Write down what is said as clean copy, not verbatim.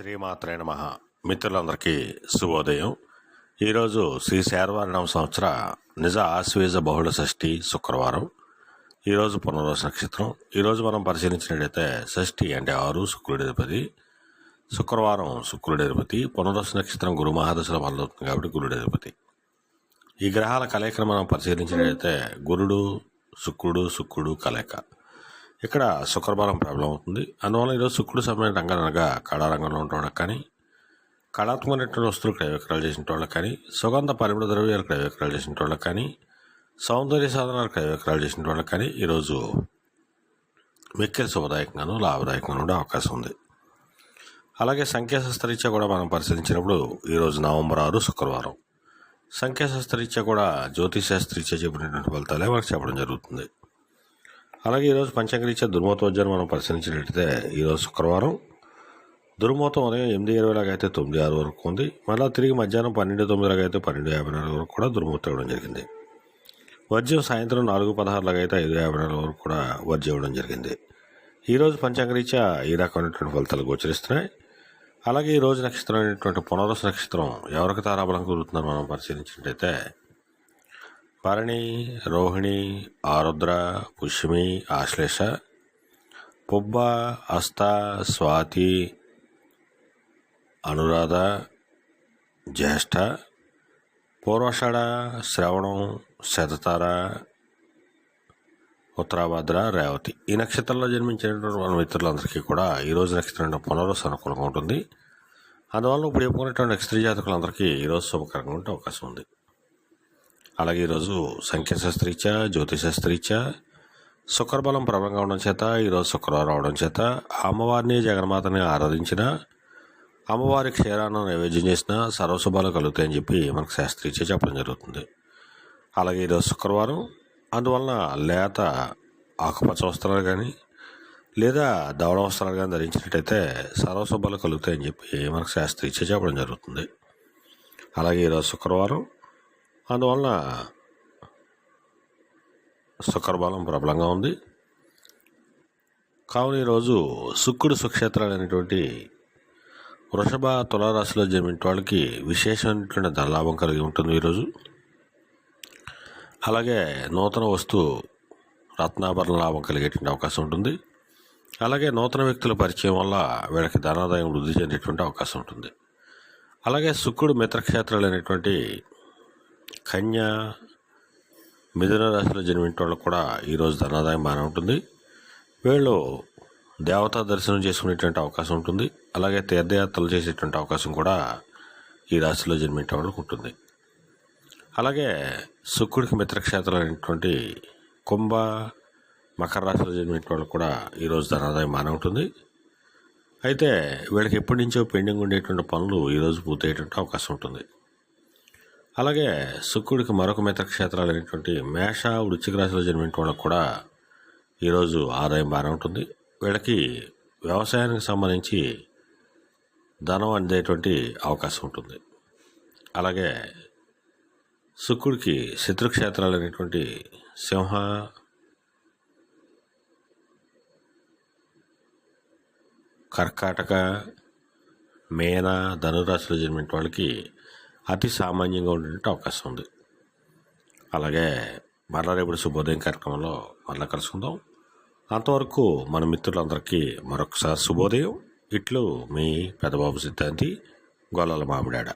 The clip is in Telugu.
శ్రీమాత్రే నమః. మిత్రులందరికీ శుభోదయం. ఈరోజు శ్రీ శార్వారినామ సంవత్సర నిజ ఆశ్వేజ బహుళ షష్ఠి శుక్రవారం. ఈరోజు పునర్వసు నక్షత్రం. ఈరోజు మనం పరిశీలించినట్లయితే షష్ఠి అంటే 6, శుక్రుడి అధిపతి. శుక్రవారం శుక్రుడి అధిపతి. పునర్వసు నక్షత్రం గురు మహాదశలో మొదలవుతుంది కాబట్టి గురుడి అధిపతి. ఈ గ్రహాల కలయికను మనం పరిశీలించినట్లయితే గురుడు శుక్రుడు కలయిక. ఇక్కడ శుక్రవారం ప్రాబ్లం అవుతుంది. అందువల్ల ఈరోజు శుక్రుడు సమయం రంగనగా కళారంగంలో ఉండే వాళ్ళకి కానీ, కళాత్మకమైనటువంటి వస్తువులు క్రయ విక్రయాలు చేసిన వాళ్ళకి కానీ, సుగంధ పరిమళ ద్రవ్యాలు క్రయ విక్రయాలు చేసిన వాళ్ళకి కానీ, సౌందర్య సాధనాలు క్రయ విక్రయాలు చేసిన వాళ్ళకి కానీ ఈరోజు మిక్కిలి శుభదాయకంగాను లాభదాయకంగాను ఉండే అవకాశం ఉంది. అలాగే సంఖ్యాశాస్త్రరీత్యా కూడా మనం పరిశీలించినప్పుడు ఈరోజు నవంబర్ 6 శుక్రవారం. సంఖ్యాశాస్త్రరీత్యా కూడా జ్యోతిశాస్త్రరీత్యా చెప్పినటువంటి ఫలితాలే మనకు చెప్పడం జరుగుతుంది. అలాగే ఈరోజు పంచాంగరీత్యా దుర్మోతోజ్యాన్ని మనం పరిశీలించినట్లయితే ఈరోజు శుక్రవారం దుర్మోతం ఉదయం 8:20 అయితే 9:06 వరకు ఉంది. మళ్ళీ తిరిగి మధ్యాహ్నం 12:09 అయితే 12:54 వరకు కూడా దుర్మోతం ఇవ్వడం జరిగింది. వర్జ్యం సాయంత్రం 4:16 అయితే 5:54 వరకు కూడా వర్జ్యం ఇవ్వడం జరిగింది. ఈరోజు పంచాంగరీత్యా ఈ రకమైనటువంటి ఫలితాలు గోచరిస్తున్నాయి. అలాగే ఈరోజు నక్షత్రం అనేటువంటి పునర్వసు నక్షత్రం ఎవరికి తారాబలం కుదురుతుందని మనం పరిశీలించినట్లయితే భరణి, రోహిణి, ఆరుద్ర, పుష్యమి, ఆశ్లేష, పుబ్బ, హస్త, స్వాతి, అనురాధ, జ్యేష్ఠ, పూర్వషాఢ, శ్రవణం, శతతార, ఉత్తరాభద్ర, రేవతి. ఈ నక్షత్రంలో జన్మించినటువంటి మన మిత్రులందరికీ కూడా ఈరోజు నక్షత్రం పునర్వసు అనుకూలంగా ఉంటుంది. అందువల్ల ఇప్పుడు చెప్పుకున్నటువంటి నక్షత్ర జాతకులందరికీ ఈరోజు శుభకరంగా ఉండే అవకాశం ఉంది. అలాగే ఈరోజు సంఖ్యాశాస్త్రరీత్యా జ్యోతిశాస్త్రరీత్యా శుక్రబలం ప్రబలంగా ఉండడం చేత ఈరోజు శుక్రవారం అవడం చేత అమ్మవారిని జగన్మాతని ఆరాధించిన, అమ్మవారి క్షీరాన్ని నైవేద్యం చేసిన సర్వశుభాలు కలుగుతాయని చెప్పి మనకు శాస్త్రీత్యా చెప్పడం జరుగుతుంది. అలాగే ఈరోజు శుక్రవారం, అందువలన లేత ఆకుపచ్చ వస్త్రాలు కానీ లేదా దవడ వస్త్రాలు కానీ ధరించినట్టయితే సర్వశుభాలు కలుగుతాయని చెప్పి మనకు శాస్త్రీత్యా చెప్పడం జరుగుతుంది. అలాగే ఈరోజు శుక్రవారం, అందువలన శుక్రబలం ప్రబలంగా ఉంది. కావున ఈరోజు శుక్రుడు సుక్షేత్రాలు అనేటువంటి వృషభ, తులారాశిలో జన్మించిన వాళ్ళకి విశేషమైనటువంటి ధనలాభం కలిగి ఉంటుంది ఈరోజు. అలాగే నూతన వస్తువు రత్నాభరణ లాభం కలిగేటువంటి అవకాశం ఉంటుంది. అలాగే నూతన వ్యక్తుల పరిచయం వల్ల వీళ్ళకి ధనాదాయం వృద్ధి చెందేటువంటి అవకాశం ఉంటుంది. అలాగే శుక్రుడు మిత్రక్షేత్రాలు అనేటువంటి కన్య, మిథున రాశిలో జన్మించిన వాళ్ళకు కూడా ఈరోజు ధనాదాయం బాగానే ఉంటుంది. వీళ్ళు దేవతా దర్శనం చేసుకునేటువంటి అవకాశం ఉంటుంది. అలాగే తీర్థయాత్రలు చేసేటువంటి అవకాశం కూడా ఈ రాశిలో జన్మించిన వాళ్ళకు ఉంటుంది. అలాగే శుక్రుడికి మిత్రక్షేత్రాలు అనేటువంటి కుంభ, మకర రాశిలో జన్మించిన వాళ్ళకు కూడా ఈరోజు ధనాదాయం బాగానే ఉంటుంది. అయితే వీళ్ళకి ఎప్పటి నుంచో పెండింగ్ ఉండేటువంటి పనులు ఈరోజు పూర్తయ్యేటువంటి అవకాశం ఉంటుంది. అలాగే శుక్రుడికి మరొక మిత్రక్షేత్రాలు అనేటువంటి మేష, వృశ్చిక రాశిలో జన్మించిన వాళ్ళకు కూడా ఈరోజు ఆదాయం బాగానే ఉంటుంది. వీళ్ళకి వ్యవసాయానికి సంబంధించి ధనం అందేటువంటి అవకాశం ఉంటుంది. అలాగే శుక్రుడికి శత్రుక్షేత్రాలు అనేటువంటి సింహ, కర్కాటక, మేన, ధనురాశిలో జన్మించిన వాళ్ళకి అతి సామాన్యంగా ఉండేటువంటి అవకాశం ఉంది. అలాగే మరలా రేపు శుభోదయం కార్యక్రమంలో మరలా కలుసుకుందాం. అంతవరకు మన మిత్రులందరికీ మరొకసారి శుభోదయం. ఇట్లు మీ పెద్దబాబు సిద్ధాంతి, గొల్లల మామిడాడ.